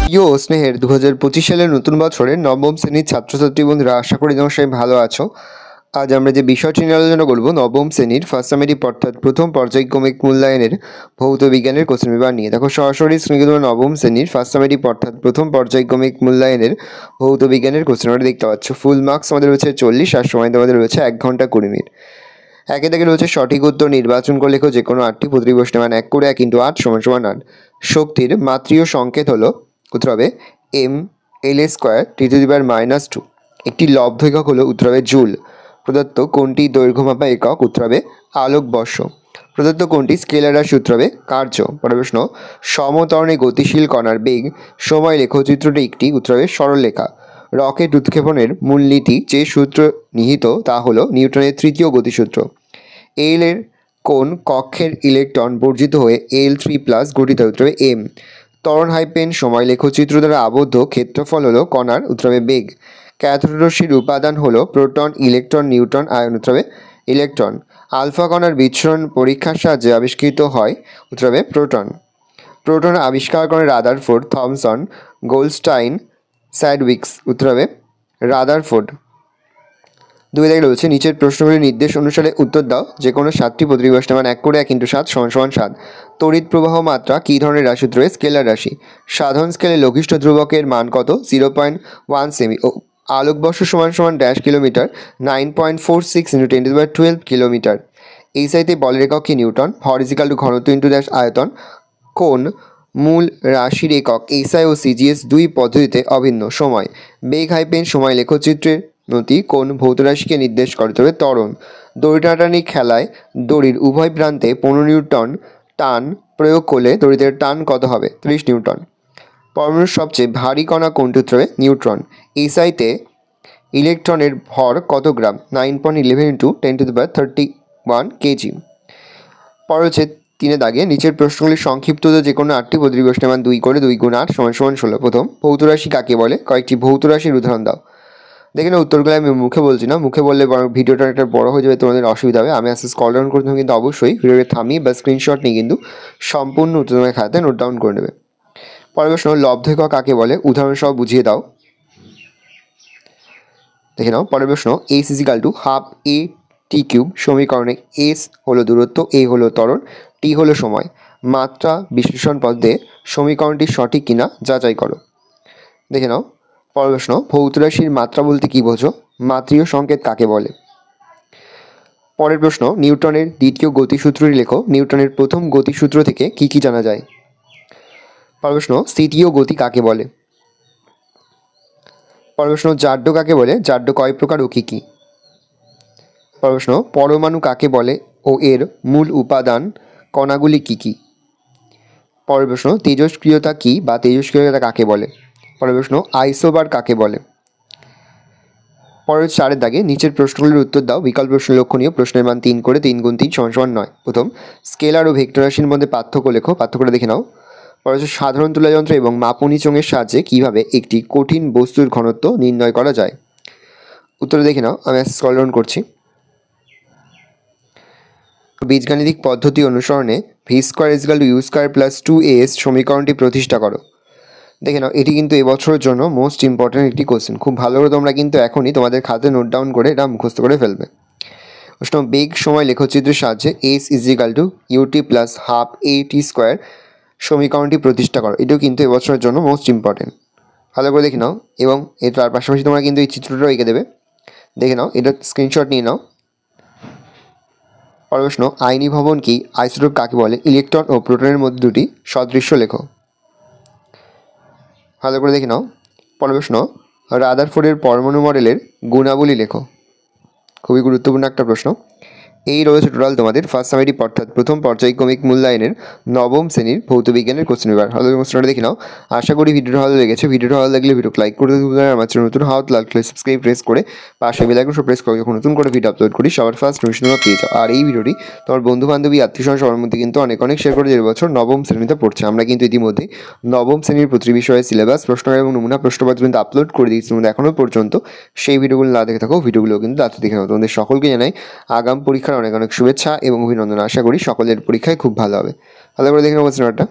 প্রিয় ও স্নেহের 2025 সালের নতুন বছরের নবম শ্রেণীর ছাত্রছাত্রী বন্ধুরা, আশা করি তোমরা সবাই ভালো আছো। আজ আমরা যে বিষয়টি নিয়ে আলোচনা করবো নবম শ্রেণীর ফার্স্ট সামেটিভ অর্থাৎ প্রথম পর্যায়ক্রমিক মূল্যায়নের ভৌত বিজ্ঞানের কোশ্চেন পেপার নিয়ে। দেখো সরাসরি স্ক্রিনে তোমরা নবম শ্রেণীর ফার্স্ট সামেটিভ অর্থাৎ প্রথম পর্যায়ক্রমিক মূল্যায়নের ভৌত বিজ্ঞানের কোশ্চেন পেপার দেখতে পাচ্ছ। ফুল মার্কস আমাদের রয়েছে 40 আর সময় তোমাদের রয়েছে 1 ঘন্টা 20 মিনিট। একে থেকে রয়েছে সঠিক উত্তর নির্বাচন করে লেখো যে কোনো 8টি প্রতিটি প্রশ্নের মান 1 করে 1 × 8 = 8। শক্তির মাত্রীয় সংকেত হলো, উত্তর হবে mL²T⁻²। একটি লব্ধ একক হলো, উত্তর হবে জুল। প্রদত্ত কোনটি দৈর্ঘ্য মাপা একক, উত্তর হবে আলোকবর্ষ। প্রদত্ত কোনটি স্কেলার রাশি, উত্তর হবে কার্য। পরের প্রশ্ন, সমতরণে গতিশীল কণার বেগ সময় লেখচিত্রটি একটি, উত্তর হবে সরলরেখা। রকেট উৎক্ষেপণের মূলনীতি যে সূত্র নিহিত তা হলো নিউটনের তৃতীয় গতিসূত্র। এল এর কোন কক্ষের ইলেকট্রন বর্জিত হয়ে Al3+ গঠিত, উত্তর হবে এম। ত্বরণ হাইপেন সময় লেখচিত্র দ্বারা আবদ্ধ ক্ষেত্রফল হলো কণার, উত্তর হবে বেগ। ক্যাথোড রশ্মির উপাদান হলো প্রোটন, ইলেকট্রন, নিউট্রন, আয়ন, উত্তর হবে ইলেকট্রন। আলফা কণার বিচ্ছুরণ পরীক্ষার সাহায্যে আবিষ্কৃত হয়, উত্তর হবে প্রোটন। প্রোটন আবিষ্কার করেন রাদারফোর্ড, থমসন, গোল্ডস্টাইন, স্যাডউইক্স, উত্তর হবে রাদারফোর্ড। 2 থেকে রয়েছে নিচের প্রশ্নগুলির নির্দেশ অনুসারে উত্তর দাও। যে কোনো 7টি প্রতিটি প্রশ্নের মান 1 করে 1 × 7 = 7। তড়িৎ প্রবাহ মাত্রা কী ধরনের রাশি, উত্তর হবে স্কেলার রাশি। সাধারণ স্কেলে লঘিষ্ঠ ধ্রুবকের মান কত, 0.1 সেমি। ও আলোকবর্ষ = কিলোমিটার, 9.46 × 10⁻12 কিলোমিটার। এই সাইতে বলের একক কি, নিউটন। ভর = ঘনত্ব × আয়তন। কোন মূল রাশির একক এসআই ও সিজিএস দুই পদ্ধতিতে অভিন্ন। সময় বেগ হাইপেন সময় লেখচিত্রের নতি কোন ভৌত রাশিকে নির্দেশ করে, তবে ত্বরণ। দড়ি টানাটানি খেলায় দড়ির উভয় প্রান্তে 15 নিউটন টান প্রয়োগ করলে দড়িতে টান কত হবে, 30 নিউটন। পরমাণুর সবচেয়ে ভারী কণা কোনটি, উত্তর হবে নিউট্রন। এসআইতে ইলেকট্রনের ভর কত গ্রাম, 9.11 × 10⁻31 কেজি। পর হচ্ছে 3 দাগে নিচের প্রশ্নগুলির সংক্ষিপ্ত যে কোনো 8টি প্রতিটি প্রশ্নের মান 2 করে 2 × 8 = 16। প্রথম, ভৌত রাশি কাকে বলে, কয়েকটি ভৌত রাশির উদাহরণ দাও। দেখে না, উত্তরগুলো আমি মুখে বলছি না, মুখে বললে ভিডিওটা একটা বড় হয়ে যাবে, তোমাদের অসুবিধা হবে। আমি আস্তে স্ক্রল ডাউন করতে কিন্তু অবশ্যই ভিডিওটা থামিয়ে বা স্ক্রিনশট নিয়ে কিন্তু সম্পূর্ণ উত্তর তোমার খাতায় নোট ডাউন করে নেবে। পরের প্রশ্ন, লব্ধ একক কাকে বলে, উদাহরণ সহ বুঝিয়ে দাও। দেখে নাও পরের প্রশ্ন, S = ½ AT³ সমীকরণে S হলো দূরত্ব, A হলো ত্বরণ, T হলো সময়। মাত্রা বিশ্লেষণ পদ্ধতিতে সমীকরণটি সঠিক কিনা যাচাই করো। দেখে নাও পরের প্রশ্ন, ভৌত রাশির মাত্রা বলতে কী বোঝো, মাত্রীয় সংকেত কাকে বলে। পরের প্রশ্ন, নিউটনের দ্বিতীয় গতিসূত্রটি লেখো। নিউটনের প্রথম গতিসূত্র থেকে কী কী জানা যায়। পরের প্রশ্ন, স্থিতীয় গতি কাকে বলে। পরের প্রশ্ন, জাড্য কাকে বলে, জাড্য কয় প্রকার ও কী কী। পরের প্রশ্ন, পরমাণু কাকে বলে ও এর মূল উপাদান কণাগুলি কী কী। পরের প্রশ্ন, তেজস্ক্রিয়তা কী বা তেজস্ক্রিয়তা কাকে বলে। পরের প্রশ্ন, আইসোবার কাকে বলে। পরের 4 দাগে নিচের প্রশ্নগুলির উত্তর দাও। বিকল্প প্রশ্ন লক্ষণীয়। প্রশ্নের মান 3 করে 3 × 3 = 9। প্রথম, স্কেলার ও ভেক্টর রাশির মধ্যে পার্থক্য লেখো। পার্থক্যটা দেখে নাও। পরের হচ্ছে সাধারণ তুলাযন্ত্র এবং মাপনী চোঙের সাহায্যে কীভাবে একটি কঠিন বস্তুর ঘনত্ব নির্ণয় করা যায়। উত্তর দেখে নাও, আমি স্ক্রল ডাউন করছি। বীজগাণিতিক পদ্ধতি অনুসরণে v² = u² + 2as সমীকরণটি প্রতিষ্ঠা করো। দেখে নাও, এটি কিন্তু এবছরের জন্য মোস্ট ইম্পর্ট্যান্ট একটি কোশ্চেন। খুব ভালো করে তোমরা কিন্তু এখনই তোমাদের খাতায় নোট ডাউন করে এটা মুখস্থ করে ফেলবে। প্রশ্ন, বেগ সময় লেখচিত্রের সাহায্যে S = ut + ½ AT² সমীকরণটি প্রতিষ্ঠা করো। এটাও কিন্তু এবছরের জন্য মোস্ট ইম্পর্ট্যান্ট। ভালো করে দেখে নাও এবং তার পাশাপাশি তোমরা কিন্তু এই চিত্রটাও এঁকে দেবে। দেখে নাও, এটা স্ক্রিনশট নিয়ে নাও। পরের প্রশ্ন, আইনি ভবন কি, আইসোটোপ কাকে বলে, ইলেকট্রন ও প্রোটনের মধ্যে দুটি সদৃশ্য লেখো। ভালো করে দেখে নাও। পরের প্রশ্ন, রাদারফোর্ডের পরমাণু মডেলের গুণাবলী লেখো। খুবই গুরুত্বপূর্ণ একটা প্রশ্ন। এই রয়েছে টোটাল তোমাদের ফার্স্ট সামেটিভ অর্থাৎ প্রথম পর্যায়ক্রমিক মূল্যায়নের নবম শ্রেণীর ভৌত বিজ্ঞানের কোশ্চেন পেপার। ভালো প্রশ্নটা দেখে নাও। আশা করি ভিডিওটা ভালো লেগেছে। ভিডিওটা ভালো লাগলে ভিডিওকে লাইক করে দেবে। আমার চ্যানেল নতুন হাত লাল করে সাবস্ক্রাইব প্রেস করে পাশে বেল আইকন প্রেস করে যখন নতুন করে ভিডিও আপলোড করি সবার ফার্স্ট নোটিফিকেশন পেয়ে যাও। আর এই ভিডিওটি তোমার বন্ধু বান্ধবী আত্মীয়স্বজন সবার মধ্যে কিন্তু অনেক শেয়ার করে, যে বছর নবম শ্রেণীতে পড়ছে। আমরা কিন্তু ইতিমধ্যে নবম শ্রেণীর প্রতি বিষয়ে সিলেবাস, প্রশ্ন এবং নমুনা প্রশ্নপত্র কিন্তু আপলোড করে দিয়েছি। তোমাদের এখনও পর্যন্ত সেই ভিডিওগুলো না দেখে থাকো, ভিডিওগুলো কিন্তু তাড়াতাড়ি দেখে নাও। তোমাদের সকলকে জানাই আগাম পরীক্ষার অনেক শুভেচ্ছা এবং অভিনন্দন। আশা করি সকলের পরীক্ষায় খুব ভালো হবে। ভালো করে দেখে নেবো প্রশ্নটা।